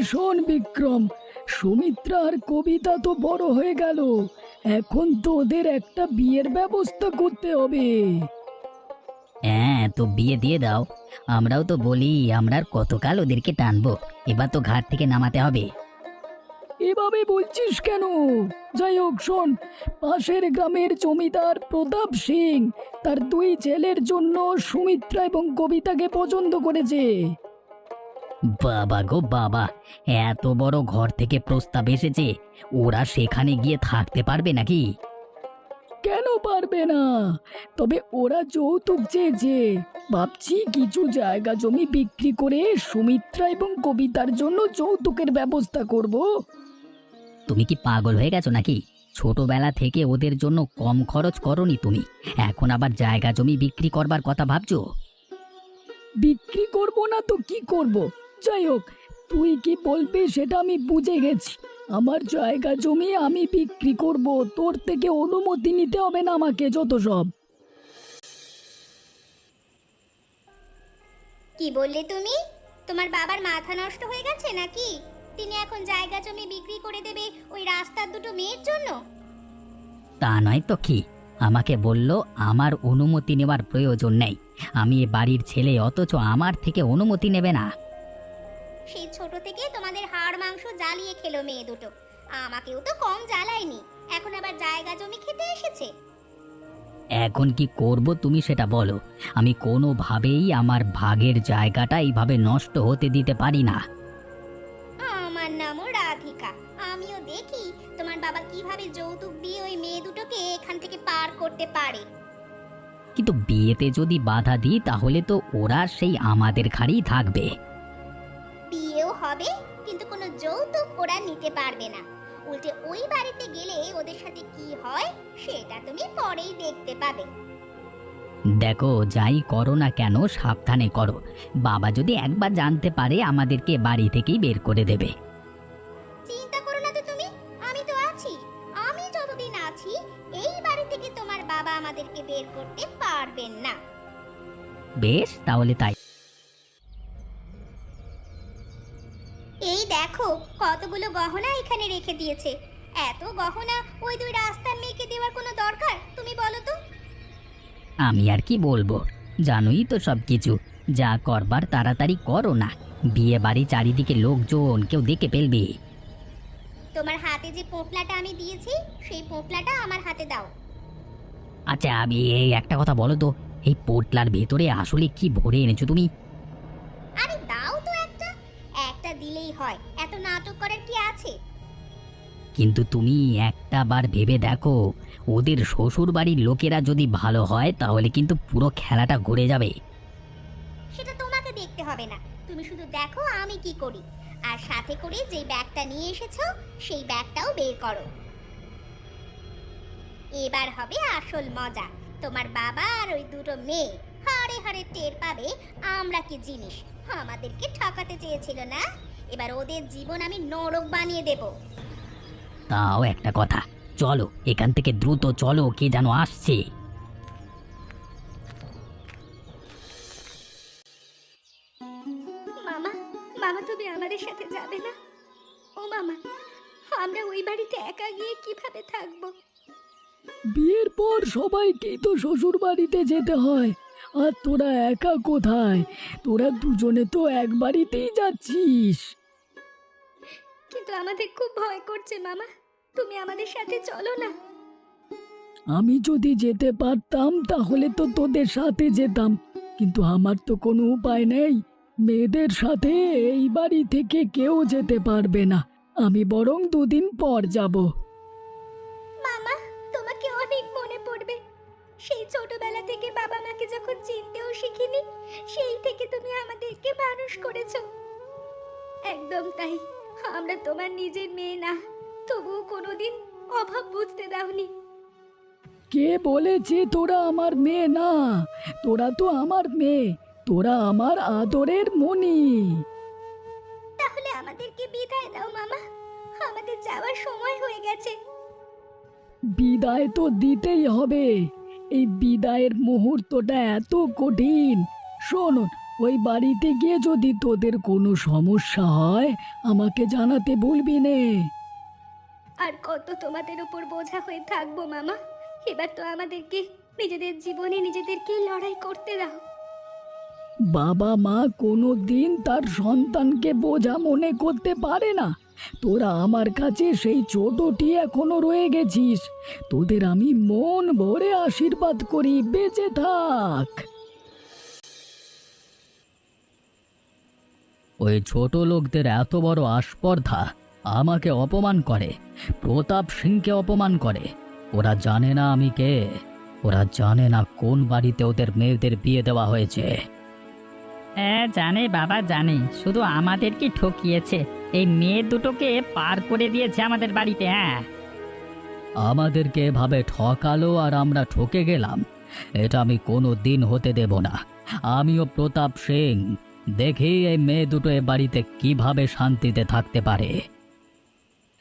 শোন বিক্রম, সুমিত্রা আর কবিতা তো বড় হয়ে গেল। এখন তো ওদের একটা বিয়ের ব্যবস্থা করতে হবে। হ্যাঁ, তো বিয়ে দিয়ে দাও। আমরাও তো বলি আমরা আর কতকাল ওদেরকে টানবো। এবার তো ঘাট থেকে নামাতে হবে। এভাবে বলছিস কেন? যাই হোক শোন, পাশের গ্রামের জমিদার প্রতাপ সিং তার দুই ছেলের জন্য সুমিত্রা এবং কবিতাকে পছন্দ করেছে। বাবা গো বাবা, এত বড় ঘর থেকে প্রস্তাব এসেছে, ওরা সেখানে গিয়ে থাকতে পারবে নাকি? কেন পারবে না? তবে ওরা যৌতুক চেয়েছে। ভাবছি কিছু জায়গা জমি বিক্রি করে সুমিত্রা এবং কবিতার জন্য যৌতুকের ব্যবস্থা করব। তুমি কি পাগল হয়ে গেছো নাকি? ছোটবেলা থেকে ওদের জন্য কম খরচ করনি তুমি, এখন আবার জায়গা জমি বিক্রি করবার কথা ভাবছো? বিক্রি করব না তো কি করব? যাই হোক, তুই কি বলবি সেটা আমি বুঝে গেছি। আমার জায়গা জমি আমি বিক্রি করব, তোর থেকে অনুমতি নিতে হবে না আমাকে, যত সব। কি বললে তুমি? তোমার বাবার মাথা নষ্ট হয়ে গেছে নাকি? তিনি এখন জায়গা জমি বিক্রি করে দেবে ওই রাস্তার দুটো মেয়ের জন্য? তা নয় তো কি, আমাকে বলল আমার অনুমতি নেওয়ার প্রয়োজন নেই। আমি এ বাড়ির ছেলে, অথচ আমার থেকে অনুমতি নেবে না। সেই ছোট থেকে তোমাদের হাড় মাংস জ্বালিয়ে খেলো মেয়ে দুটো, আমাকেও তো কম জ্বালায়নি, এখন আবার জায়গা জমি খেতে এসেছে। এখন কি করব তুমি সেটা বলো। আমি কোনোভাবেই আমার ভাগের জায়গাটা এইভাবে নষ্ট হতে দিতে পারি না। আমার নামও রাধিকা, আমিও দেখি তোমার বাবা কিভাবে যৌতুক দিয়ে ওই মেয়ে দুটোকে এখান থেকে পার করতে পারে। কিন্তু বিয়েতে যদি বাধা দিই তাহলে তো ওরা সেই আমাদের ঘাড়েই থাকবে। বিয়েও হবে, কিন্তু কোনো যৌতুক ওরা নিতে পারবে না। উল্টে ওই বাড়িতে গেলে ওদের সাথে কি হয় সেটা তুমি পরেই দেখতে পাবে। দেখো, যাই করো না কেন সাবধানে করো। বাবা যদি একবার জানতে পারে আমাদেরকে বাড়ি থেকেই বের করে দেবে। চিন্তা করো না তো তুমি, আমি তো আছি। আমি যতদিন আছি এই বাড়ি থেকে তোমার বাবা আমাদেরকে বের করতে পারবেন না। বেশ, তাহলে তাই। এই দেখো কতগুলো গহনা এখানে রেখে দিয়েছে। এত গহনা ওই দুই রাস্তার মেয়েকে দেওয়ার কোনো দরকার তুমি বলো তো? আমি আর কি বলবো, জানোই তো সব কিছু। যা করবার তাড়াতাড়ি করো না, বিয়ে বাড়ি চারিদিকে লোকজন, কেউ দেখে ফেলবে। তোমার হাতে যে পোঁটলাটা আমি দিয়েছি সেই পোঁটলাটা আমার হাতে দাও। আচ্ছা, আমি এই একটা কথা বলো তো, এই পোটলার ভেতরে আসলে কি ভরে এনেছো তুমি? আরে দাও তো একটা, একটা দিলেই হয়, এত নাটক করার কি আছে? কিন্তু তুমি একটা বার ভেবে দেখো, ওদের শ্বশুর বাড়ির লোকেরা যদি ভালো হয় তাহলে কিন্তু পুরো খেলাটা ঘুরে যাবে। সেটা তোমাকে দেখতে হবে না, তুমি শুধু দেখো আমি কি করি। আর সাথে করে যেই ব্যাগটা নিয়ে এসেছো সেই ব্যাগটাও বের করো। এবার হবে আসল মজা। তোমার বাবা আর ওই দুটো মেয়ে হাড়ে হাড়ে টের পাবে আমরা কি জিনিস। আমাদেরকে ঠকাতে চেয়েছিল না, এবার ওদের জীবন আমি নরক বানিয়ে দেব। তাও একটা কথা, চলো এখান থেকে দ্রুত চলো, কে যেন আসছে। মামা, মামা তুমি আমাদের সাথে যাবে না? ও মামা, আমরা ওই বাড়িতে একা গিয়ে কিভাবে থাকবো? বিয়ের পর সবাইকেই তো শ্বশুর বাড়িতে যেতে হয়। আর তোরা একা কোথায়? তোরা দুজনে তো এক বাড়িতেই যাচ্ছিস। কিন্তু আমাদের খুব ভয় করছে মামা, তুমি আমাদের সাথে চলো না। আমি যদি যেতে পারতাম তাহলে তো তোদের সাথে যেতাম, কিন্তু আমার তো কোনো উপায় নেই। মেয়েদের সাথে এই বাড়ি থেকে কেউ যেতে পারবে না। আমি বরং দুদিন পর যাব। মামা, তোমাকে অনেক মনে পড়বে। সেই ছোটবেলা থেকে বাবা মাকে যখন চিনতেও শিখিনি, সেই থেকে তুমি আমাদেরকে মানুষ করেছো। একদম তাই, আমরা তোমার নিজের মেয়ে না, তবুও কোনোদিন অভাব বুঝতে দাওনি। কে বলেছে তোরা আমার মেয়ে না? তোরা তো আমার মেয়ে, তোরা আমার আদরের মণি। তাহলে আমাদেরকে বিদায় দাও মামা, আমাদের যাওয়ার সময় হয়ে গেছে। বিদায় তো দিতেই হবে। এই বিদায়ের মুহূর্তটা এত কঠিন। শোন, ওই বাড়িতে গিয়ে যদি তোদের কোনো সমস্যা হয় আমাকে জানাতে ভুলবি নে। আর কত তোমাদের উপর বোঝা হয়ে থাকবো মামা? এবার তো আমাদেরকে নিজেদের জীবনে নিজেদেরকে লড়াই করতে দাও। বাবা মা কোনো দিন তার সন্তানকে বোঝা মনে করতে পারে না। তোরা আমার কাছে সেই ছোটটি এখনো রয়ে গেছিস। তোদের আমি মন ভরে আশীর্বাদ করি, বেঁচে থাক। ওই ছোট লোকদের এত বড় আস্পর্ধা, আমাকে অপমান করে, প্রতাপ সিংকে অপমান করে। ওরা জানে না আমি কে, ওরা জানে না কোন বাড়িতে ওদের মেয়েদের বিয়ে দেওয়া হয়েছে। হ্যাঁ জানে বাবা, জানে, শুধু আমাদেরকে ঠকিয়েছে। এই মেয়ে দুটোকে পার করে দিয়েছে আমাদের বাড়িতে। হ্যাঁ, আমাদেরকে এভাবে ঠকালো আর আমরা ঠকে গেলাম, এটা আমি কোনো দিন হতে দেব না। আমিও প্রতাপ সিং, দেখি এই মেয়ে দুটো এ বাড়িতে কিভাবে শান্তিতে থাকতে পারে।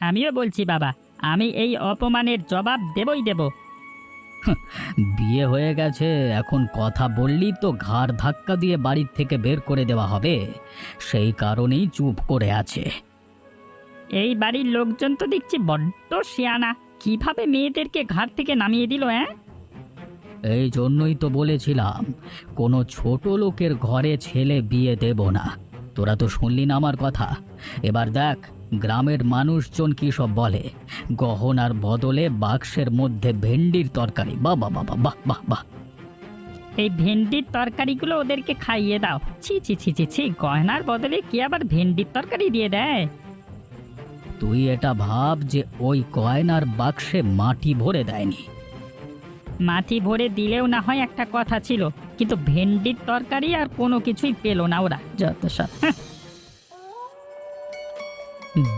আমিও বলছি বাবা, আমি এই অপমানের জবাব দেবই দেব। বিয়ে হয়ে গেছে, এখন কথা বললি তো ঘাড় ধাক্কা দিয়ে বাড়ির থেকে বের করে দেওয়া হবে, সেই কারণেই চুপ করে আছে। এই বাড়ির লোকজন তো দেখছি বড্ড শিয়ানা, কিভাবে মেয়েদেরকে ঘাট থেকে নামিয়ে দিল। হ্যাঁ, এই জন্যই তো বলেছিলাম কোনো ছোট লোকের ঘরে ছেলে বিয়ে দেব না। তোরা তো শুনলি না আমার কথা। এবার দেখ গ্রামের মানুষজন কি সব বলে, গহনার বদলে বাক্সের মধ্যে ভেন্ডির তরকারি। বাহ বাহ বাহ বাহ বাহ বাহ। এই ভেন্ডির তরকারিগুলো ওদেরকে খাইয়ে দাও। ছি ছি ছি ছি ছি, গয়নার বদলে কি আবার ভেন্ডির তরকারি দিয়ে দেয়? তুই এটা ভাব যে ওই গয়নার বাক্সে মাটি ভরে দেয়নি। মাটি ভরে দিলেও না হয় একটা কথা ছিল, কিন্তু ভেন্ডির তরকারি আর কোনো কিছুই পেলো না ওরা, যত সব। হ্যাঁ।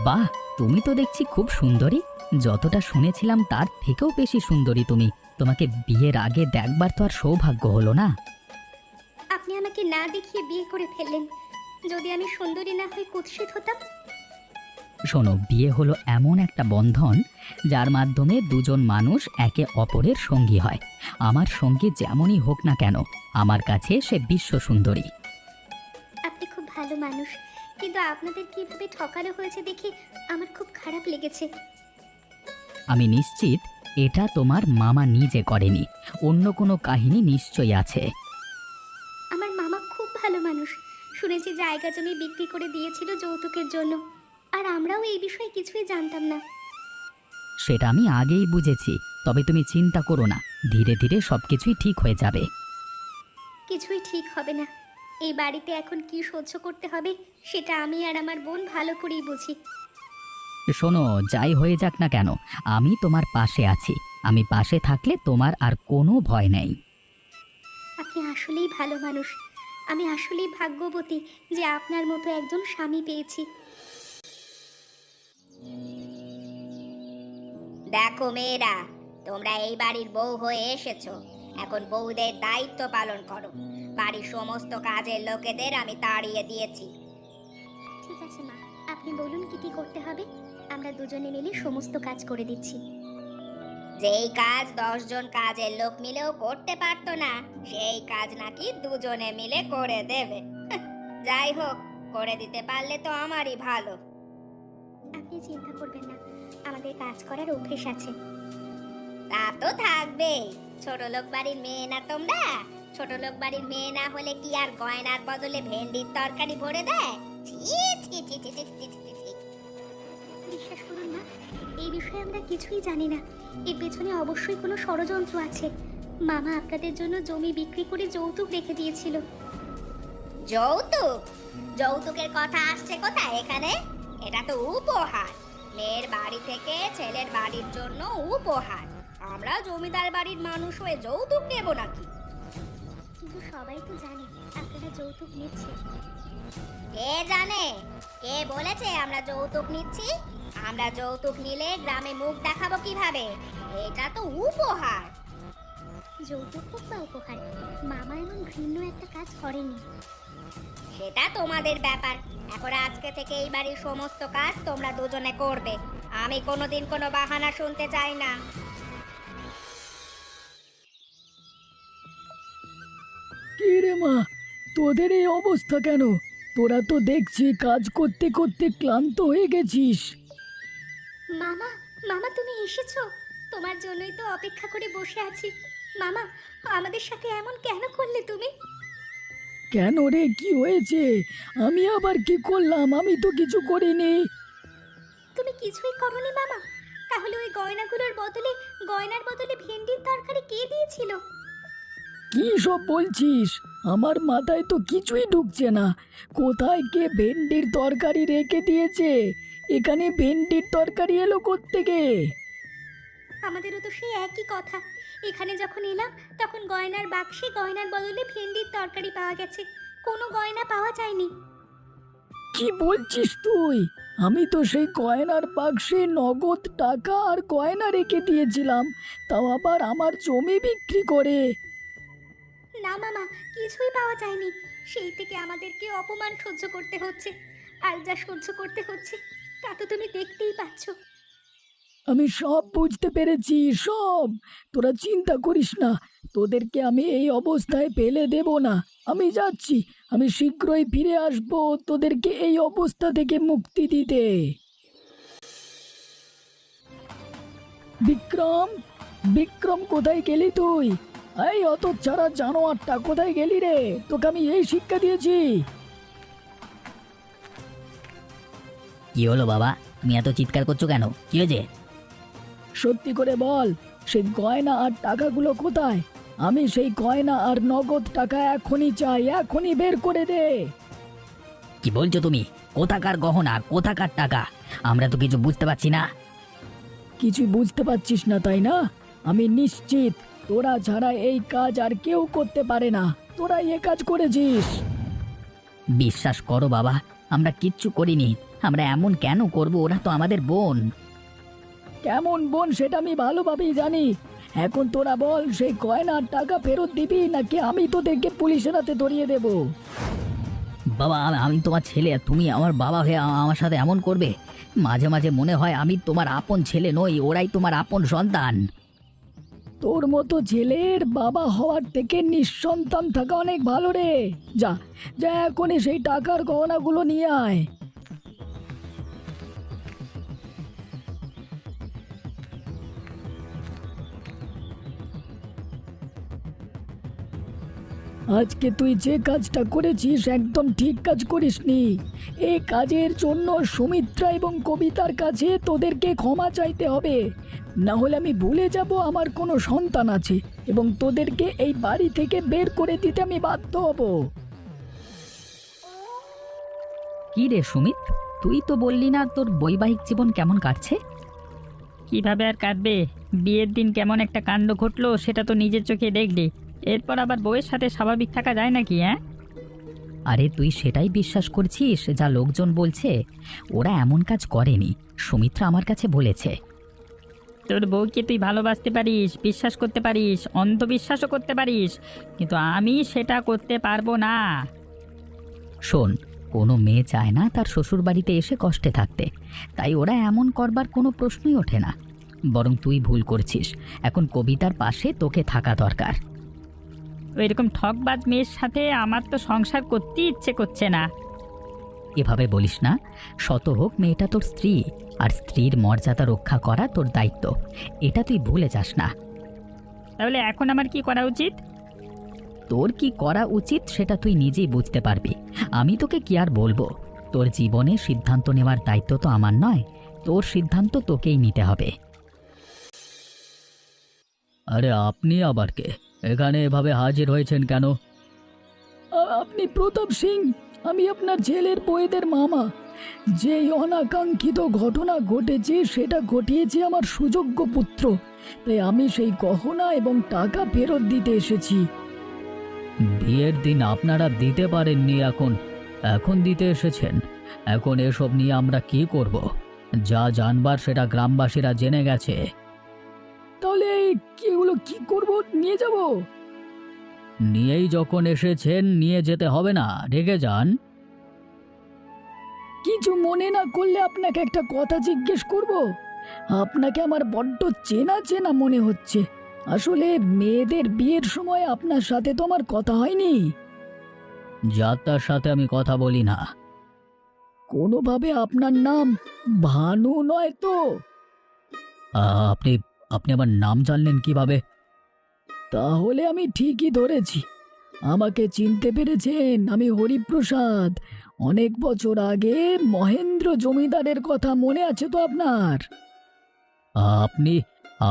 বাহ, তুমি তো দেখছি খুব সুন্দরী। যতটা শুনেছিলাম তার থেকেও বেশি সুন্দরী তুমি। তোমাকে বিয়ের আগে দেখবার তো আর সৌভাগ্য হলো না। আপনি আমাকে না দেখিয়ে বিয়ে করে ফেললেন। যদি আমি সুন্দরী না হয়ে কুৎসিত হতাম? শোনো, বিয়ে হলো এমন একটা বন্ধন যার মাধ্যমে দুজন মানুষ একে অপরের সঙ্গী হয়। আমার সঙ্গী যেমনই হোক না কেন, আমার কাছে সে বিশ্ব সুন্দরী। আপনি খুব ভালো মানুষ, কিন্তু আপনাদের কিভাবে ঠকানো হয়েছে দেখে আমার খুব খারাপ লেগেছে। আমি নিশ্চিত এটা তোমার মামা নিজে করেনি, অন্য কোনো কাহিনী নিশ্চয়ই আছে। আমার মামা খুব ভালো মানুষ। শুনেছি জায়গা জমি বিক্রি করে দিয়েছিল যৌতুকের জন্য, আর আমরাও এই বিষয়ে কিছুই জানতাম না। সেটা আমি আগেই বুঝেছি, তবে তুমি চিন্তা করো না, ধীরে ধীরে সবকিছুই ঠিক হয়ে যাবে। কিছুই ঠিক হবে না। এই বাড়িতে এখন কি সহ্য করতে হবে সেটা আমি আর আমার বোন ভালো করেই বুঝি। শোনো, যাই হয়ে যাক না কেন, আমি তোমার পাশে আছি। আমি পাশে থাকলে তোমার আর কোনো ভয় নেই। আপনি আসলেই ভালো মানুষ। আমি আসলেই ভাগ্যবতী যে আপনার মতো একজন স্বামী পেয়েছি। দেখো মেয়েরা, তোমরা এই বাড়ির বউ হয়ে এসেছো, এখন বউদের দায়িত্ব পালন করো। বাড়ির সমস্ত কাজের লোকেদের আমি তাড়িয়ে দিয়েছি। ঠিক আছে মা, আপনি বলুন কি কি করতে হবে, আমরা দুজনে মিলে সমস্ত কাজ করে দিচ্ছি। যেই কাজ 10 জন কাজের লোক মিলেও করতে পারতো না, সেই কাজ নাকি দুজনে মিলে করে দেবে। যাই হোক, করে দিতে পারলে তো আমারই ভালো। আপনি চিন্তা করবেন না, আমাদের কাজ করার অভ্যেস আছে। তা তো থাকবেই, ছোট লোক বাড়ির মেয়ে না তোমরা? ছোট লোক বাড়ির মেয়ে না হলে কি আর গয়নার বদলে ভেন্ডির তরকারি ভরে দেয়? ছি ছি ছি ছি ছি ছি ছি ছি। বিশ্বাস করুন না, এই বিষয়ে আমরা কিছুই জানি না। এর পেছনে অবশ্যই কোনো ষড়যন্ত্র আছে। মামা আপনাদের জন্য জমি বিক্রি করে যৌতুক রেখে দিয়েছিল। যৌতুক? যৌতুকের কথা আসছে কোথায় এখানে? এটা তো উপহার, মেয়ের বাড়ি থেকে ছেলের বাড়ির জন্য উপহার। আমরা জমিদার বাড়ির মানুষ হয়ে যৌতুক নেব নাকি? কিন্তু সবাই তো জানে আপনারা যৌতুক নিচ্ছেন। কে জানে? কে বলেছে আমরা যৌতুক নিচ্ছি? আমরা যৌতুক নিলে গ্রামে মুখ দেখাবো কিভাবে? এটা তো উপহার। যৌতুক হোক বা উপহার, মামা এমন ঘৃণ্য একটা কাজ করেনি। সেটা তোমাদের ব্যাপার। এখন আজকে থেকে এই বাড়ির সমস্ত কাজ তোমরা দুজনে করবে। আমি কোনোদিন কোনো বাহানা শুনতে চাই না। কি রে মা, তোদের এই অবস্থা কেন? তোরা তো দেখছি কাজ করতে করতে ক্লান্ত হয়ে গেছিস। মামা, মামা তুমি এসেছো? তোমার জন্যই তো অপেক্ষা করে বসে আছি। মামা, আমাদের সাথে এমন কেন করলে তুমি? কেন রে, কি হয়েছে? আমি আবার কি করলাম? আমি তো কিছু করিনি। তুমি কিছুই করনি মামা? তাহলে ওই গয়নার বদলে ভেন্ডির তরকারি কে দিয়েছিল? কি সব বলছিস? আমার মাথায় তো কিছুই ঢুকছে না। কোথায় কে ভেন্ডির তরকারি রেখে দিয়েছে? এখানে ভেন্ডির তরকারি এলো কোত্থেকে? আমাদেরও তো সেই একই কথা। এখানে যখন এলাম তখন গয়নার বাক্সে গয়নার বদলে ভেন্ডির তরকারি পাওয়া গেছে, কোনো গয়না পাওয়া যায়নি। কি বলছিস তুই? আমি তো সেই গয়নার বাক্সে নগদ টাকা আর গয়না রেখে দিয়েছিলাম, তাও আবার আমার জমি বিক্রি করে। না মামা, কিছুই পাওয়া যায়নি। সেই থেকে আমাদেরকে অপমান সহ্য করতে হচ্ছে। আর যা সহ্য করতে হচ্ছে তা তো তুমি দেখতেই পাচ্ছ। আমি সব বুঝতে পেরেছি, সব। তোরা চিন্তা করিস না, তোদেরকে আমি এই অবস্থায় ফেলে দেব না। আমি যাচ্ছি, আমি শীঘ্রই ফিরে আসব তোদেরকে এই অবস্থা থেকে মুক্তি দিতে। বিক্রম, বিক্রম, কোথায় গেলি তুই? এই অত ছাড়া জানোয়ারটা, কোথায় গেলি রে? তোকে আমি এই শিক্ষা দিয়েছি। কি হলো বাবা, তুমি এত চিৎকার করছো কেন? কি হয়েছে? সত্যি করে বল, সেই গয়না আর টাকাগুলো কোথায়? আমি সেই গয়না আর নগদ টাকা এখনই চাই, এখনই বের করে দে। কি বলছো তুমি? কোথাকার গহনা, কোথাকার টাকা? আমরা তো কিছু বুঝতে পারছি না। কিছুই বুঝতে পারছিস না তাই না? আমি নিশ্চিত তোরা ছাড়া এই কাজ আর কেউ করতে পারে না। তোরাই এ কাজ করেছিস। বিশ্বাস করো বাবা, আমরা কিচ্ছু করিনি। আমরা এমন কেন করব? ওরা তো আমাদের বোন। কেমন বোন সেটা আমি ভালোভাবেই জানি। এখন তোরা বল, সেই গয়না আর টাকা ফেরত দিবি নাকি আমি তোদেরকে পুলিশের হাতে ধরিয়ে দেব? বাবা, আমি তোমার ছেলে, তুমি আমার বাবা হয়ে আমার সাথে এমন করবে? মাঝে মাঝে মনে হয় আমি তোমার আপন ছেলে নই, ওরাই তোমার আপন সন্তান। তোর মতো ছেলের বাবা হওয়ার থেকে নিঃসন্তান থাকা অনেক ভালো রে। যা, যা এখনই সেই টাকার গহনাগুলো নিয়ে আয়। আজকে তুই যে কাজটা করেছিস একদম ঠিক কাজ করিসনি। এই কাজের জন্য সুমিত্রা এবং কবিতার কাছে তোদেরকে ক্ষমা চাইতে হবে, না হলে আমি ভুলে যাব আমার কোনো সন্তান আছে এবং তোদেরকে এই বাড়ি থেকে বের করে দিতে আমি বাধ্য হব। কি রে সুমিত, তুই তো বললি না তোর বৈবাহিক জীবন কেমন কাটছে? কিভাবে আর কাটবে? বিয়ের দিন কেমন একটা কাণ্ড ঘটলো সেটা তো নিজের চোখে দেখলি। এরপর আবার বউয়ের সাথে স্বাভাবিক থাকা যায় নাকি? হ্যাঁ, আরে তুই সেটাই বিশ্বাস করছিস যা লোকজন বলছে? ওরা এমন কাজ করেনি, সুমিত্রা আমার কাছে বলেছে। তোর বউকে তুই ভালোবাসতে পারিস, বিশ্বাস করতে পারিস, অন্ধবিশ্বাসও করতে পারিস, কিন্তু আমি সেটা করতে পারবো না। শোন, কোনো মেয়ে চায় না তার শ্বশুর বাড়িতে এসে কষ্টে থাকতে, তাই ওরা এমন করবার কোনো প্রশ্নই ওঠে না। বরং তুই ভুল করছিস, এখন কবিতার পাশে তোকে থাকা দরকার। এরকম ঠকবাজ মেয়ের সাথে আমার তো সংসার করতে ইচ্ছে করছে না। এভাবে বলিস না, শত হোক মেয়েটা তোর স্ত্রী, আর স্ত্রীর মর্যাদা রক্ষা করা তোর দায়িত্ব, এটা তুই ভুলে যাস না। তাহলে এখন আমার কি করা উচিত? তোর কি করা উচিত সেটা তুই নিজেই বুঝতে পারবি, আমি তোকে কি আর বলবো। তোর জীবনে সিদ্ধান্ত নেওয়ার দায়িত্ব তো আমার নয়, তোর সিদ্ধান্ত তোকেই নিতে হবে। আরে আপনি আবার কে? এখানে এভাবে হাজির হয়েছেন কেন? আপনি প্রতাপ সিং, আমি আপনার ছেলের বউয়েদের মামা। যেই অনাকাঙ্ক্ষিত ঘটনা ঘটেছে সেটা ঘটিয়েছে আমার সুযোগ্য পুত্র, তাই আমি সেই গহনা এবং টাকা ফেরত দিতে এসেছি। বিয়ের দিন আপনারা দিতে পারেননি, এখন এখন দিতে এসেছেন? এখন এসব নিয়ে আমরা কি করব? যা জানবার সেটা গ্রামবাসীরা জেনে গেছে। তাহলে এগুলো কি করব? নিয়ে যাব? নিয়েই যখন এসেছেন নিয়ে যেতে হবে না, রেগে যান? কিছু মনে না করলে আপনাকে একটা কথা জিজ্ঞেস করব? আপনাকে আমার বড্ড চেনা চেনা মনে হচ্ছে। আসলে মেয়েদের বিয়ের সময় আপনার সাথে তো আমার কথা হয়নি। যার তার সাথে আমি কথা বলি না। কোনোভাবে আপনার নাম ভানু নয় তো? আপনি আপনি আমার নাম জানলেন কিভাবে? তাহলে আমি ঠিকই ধরেছি। আমাকে চিনতে পেরেছেন? আমি হরিপ্রসাদ। অনেক বছর আগে মহেন্দ্র জমিদারের কথা মনে আছে তো আপনার? আপনি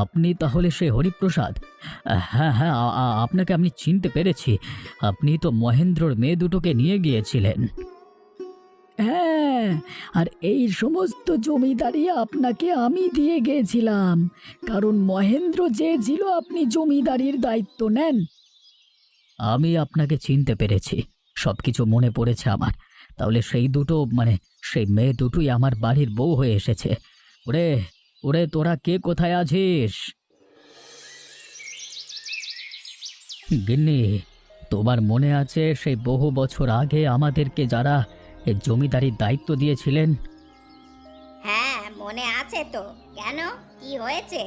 আপনি তাহলে সে হরিপ্রসাদ? হ্যাঁ হ্যাঁ, আপনাকে আমি চিনতে পেরেছি। আপনি তো মহেন্দ্রর মেয়ে দুটোকে নিয়ে গিয়েছিলেন। হ্যাঁ, আর এই সমস্ত জমিদারি আপনাকে আমি দিয়ে গিয়েছিলাম, কারণ মহেন্দ্র চেয়েছিল আপনি জমিদারির দায়িত্ব নেন। আমি আপনাকে চিনতে পেরেছি, সবকিছু মনে পড়েছে আমার। তাহলে সেই দুটো সেই মেয়ে দুটোই আমার বাড়ির বউ হয়ে এসেছে। ওরে ওরে, তোরা কে কোথায় আছিস? গিন্নি, তোমার মনে আছে সেই বহু বছর আগে আমাদেরকে যারা এ জমিদারির দায়িত্ব দিয়েছিলেন? হ্যাঁ মনে আছে তো, কেন, কি হয়েছে?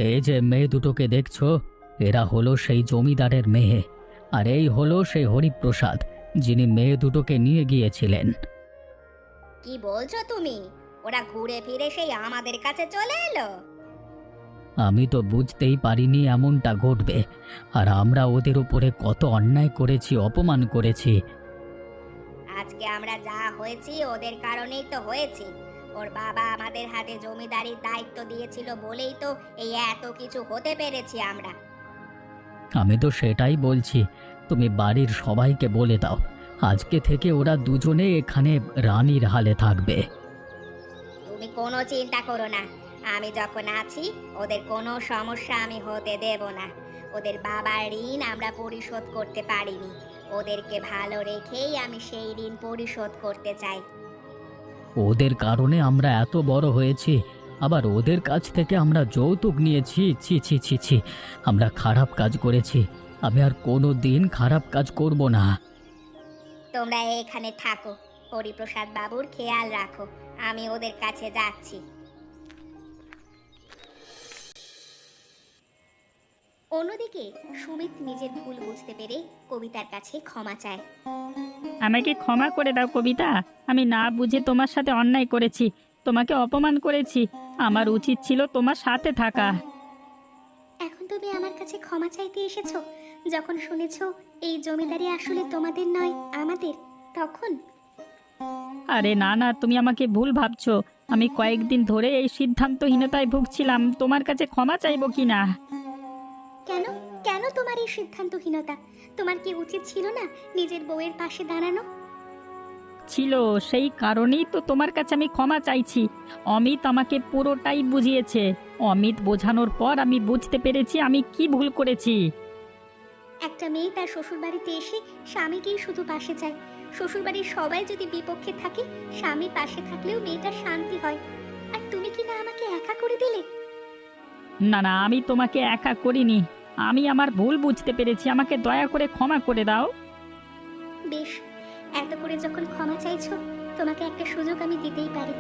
এই যে মেয়ে দুটোকে দেখছো, এরা হলো সেই জমিদারের মেয়ে। আর এই হলো সেই হরিপ্রসাদ, যিনি মেয়ে দুটোকে নিয়ে গিয়েছিলেন। কি বলছো তুমি? ওরা ঘুরে ফিরে সেই আমাদের কাছে চলে এলো? আমি তো বুঝতেই পারিনি এমনটা ঘটবে। আর আমরা ওদের উপরে কত অন্যায় করেছি, অপমান করেছি। আজকে আমরা যা হয়েছি ওদের কারণেই তো হয়েছি। ওর বাবা আমাদের হাতে জমিদারির দায়িত্ব দিয়েছিল বলেই তো এই এত কিছু হতে পেরেছি আমরা। আমি তো সেটাই বলছি, তুমি বাড়ির সবাইকে বলে দাও, আজকে থেকে ওরা দুজনে এখানে রানীর হালে থাকবে। তুমি কোনো চিন্তা করো না, আমি যখন আছি ওদের কোনো সমস্যা আমি হতে দেব না। ওদের বাবার ঋণ আমরা পরিশোধ করতে পারিনি, ওদেরকে ভালো রেখেই আমি সেই ঋণ পরিশোধ করতে চাই। ওদের কারণে আমরা এত বড় হয়েছি, আবার ওদের কাছ থেকে আমরা যৌতুক নিয়েছি। ছি ছি ছি ছি, আমরা খারাপ কাজ করেছি। আমি আর কোনো দিন খারাপ কাজ করব না। তোমরা এখানে থাকো, হরিপ্রসাদ বাবুর খেয়াল রাখো, আমি ওদের কাছে যাচ্ছি। অন্যদিকে সুমিত নিজের ভুল বুঝতে পেরে কবিতার কাছে ক্ষমা চায়। আমাকে ক্ষমা করে দাও কবিতা, আমি না বুঝে তোমার সাথে অন্যায় করেছি, তোমাকে অপমান করেছি। আমার উচিত ছিল তোমার সাথে থাকা। এখন তুমি আমার কাছে ক্ষমা চাইতে এসেছো? যখন শুনেছো এই জমিদারি আসলে তোমাদের নয় আমাদের, তখন? আরে না না, তুমি আমাকে ভুল ভাবছো। আমি কয়েকদিন ধরে এই সিদ্ধান্তহীনতায় ভুগছিলাম, তোমার কাছে ক্ষমা চাইবো কি না? কেন, কেন তোমার এই সিদ্ধান্তহীনতা? তোমার কি উচিত ছিল না নিজের বউয়ের পাশে দাঁড়ানো? ছিল, সেই কারণেই তো তোমার কাছে আমি ক্ষমা চাইছি। অমিত আমাকে পুরোটাই বুঝিয়েছে। অমিত বোঝানোর পর আমি বুঝতে পেরেছি আমি কি ভুল করেছি। একটা মেয়ে তার শ্বশুরবাড়িতে এসে স্বামীকেই শুধু পাশে চায়। শ্বশুরবাড়ির সবাই যদি বিপক্ষে থাকে, স্বামী পাশে থাকলেও মেয়েটার শান্তি হয়। আর তুমি কি না আমাকে একা করে দিলে? না না, আমি তোমাকে একা করিনি। আমি আমার ভুল বুঝতে পেরেছি, আমাকে দয়া করে ক্ষমা করে দাও। বেশ, এত করে যখন ক্ষমা চাইছো, তোমাকে একটা সুযোগ আমি দিতেই পারি।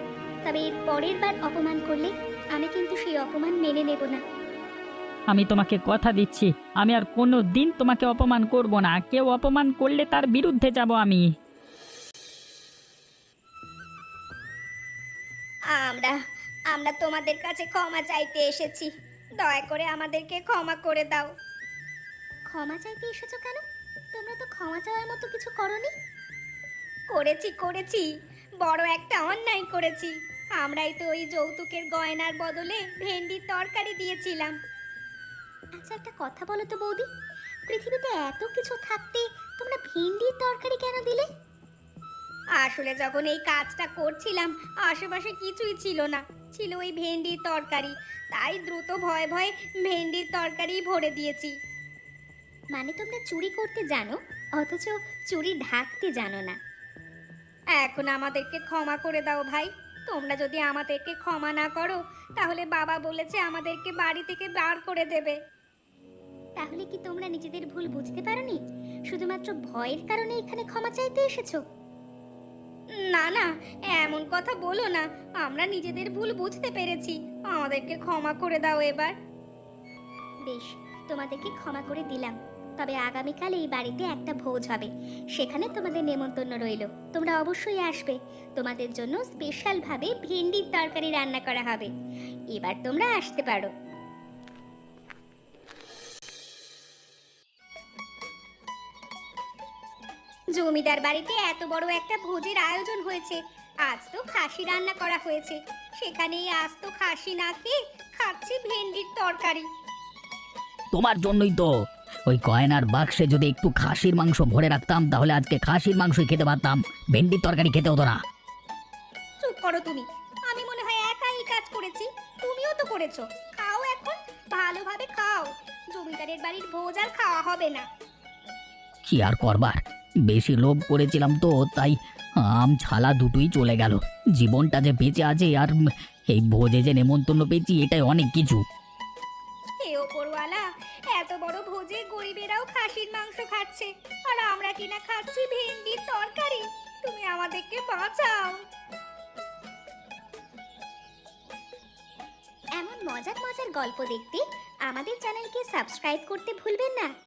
তবে এর পরের বার অপমান করলে আমি কিন্তু সেই অপমান মেনে নেব না। আমি তোমাকে কথা দিচ্ছি, আমি আর কোনো দিন তোমাকে অপমান করব না। কেউ অপমান করলে তার বিরুদ্ধে যাব আমি। আমরা আমরা তোমাদের কাছে ক্ষমা চাইতে এসেছি, দয়া করে আমাদেরকে ক্ষমা করে দাও। ক্ষমা চাইতে এসেছো কেন? তোমরা তো ক্ষমা চাওয়ার মতো কিছু করনি। করেছি করেছি, বড় একটা অন্যায় করেছি। আমরাই তো ওই যৌতুকের গয়নার বদলে ভেন্ডির তরকারি দিয়েছিলাম। আচ্ছা একটা কথা বলো তো বৌদি, পৃথিবীতে এত কিছু থাকতে তোমরা ভেন্ডির তরকারি কেন দিলে? আসলে যখন এই কাজটা করছিলাম আশেপাশে কিছুই ছিল না, ছিল ওই ভেন্ডির তরকারি। তাই দ্রুত ভয়ে ভয়ে ভেন্ডির তরকারি ভরে দিয়েছি। মানে তোমরা চুরি করতে জানো, অথচ চুরি ঢাকতে জানো না। এখন আমাদেরকে ক্ষমা করে দাও ভাই। তোমরা যদি আমাদেরকে ক্ষমা না করো, তাহলে বাবা বলেছে আমাদেরকে বাড়ি থেকে বার করে দেবে। তাহলে কি তোমরা নিজেদের ভুল বুঝতে পারোনি? শুধুমাত্র ভয়ের কারণে এখানে ক্ষমা চাইতে এসেছো? না না, এমন কথা বলো না। আমরা নিজেদের ভুল বুঝতে পেরেছি, আমাদেরকে ক্ষমা করে দাও এবার। বেশ, তোমাদেরকে ক্ষমা করে দিলাম। তবে আগামীকাল এই বাড়িতে একটা ভোজ হবে, সেখানে তোমাদের নেমন্তন্ন রইল। তোমরা অবশ্যই আসবে। তোমাদের জন্য স্পেশালভাবে ভেন্ডির তরকারি রান্না করা হবে। এবার তোমরা আসতে পারো। জমিদার বাড়িতে এত বড় একটা ভোজের আয়োজন হয়েছে, আজ তো খাসি রান্না করা হয়েছে, সেখানেই আজ তো খাসি না খেয়ে খাচ্ছি ভেন্ডির তরকারি। তোমার জন্যই তো। ওই গয়নার বাক্সে যদি একটু খাসির মাংস ভরে রাখতাম তাহলে আজকে খাসির মাংসই খেতে পারতাম, ভেন্ডির তরকারি খেতে হতো না। চুপ করো তুমি। আমি মনে হয় একাই কাজ করেছি, তুমিও তো করেছো। খাও এখন, ভালোভাবে খাও। জমিদারের বাড়ির ভোজ আর খাওয়া হবে না। কি আর করবার, বেশি লোভ করেছিলাম তো, তাই আম ছালা দুটোই চলে গেল। জীবনটা যে বেঁচে আছে আর এই ভোজে যে নেমন্তন্ন পেয়েছি এটাই অনেক কিছু। হে ওপরওয়ালা, এত বড় ভোজে গরিবেরাও খাসির মাংস খাচ্ছে, আর আমরা কিনা খাচ্ছি ভেন্ডির তরকারি। তুমি আমাদেরকে বাঁচাও। এমন মজার মজার গল্প দেখতে আমাদের চ্যানেলকে সাবস্ক্রাইব করতে ভুলবেন না।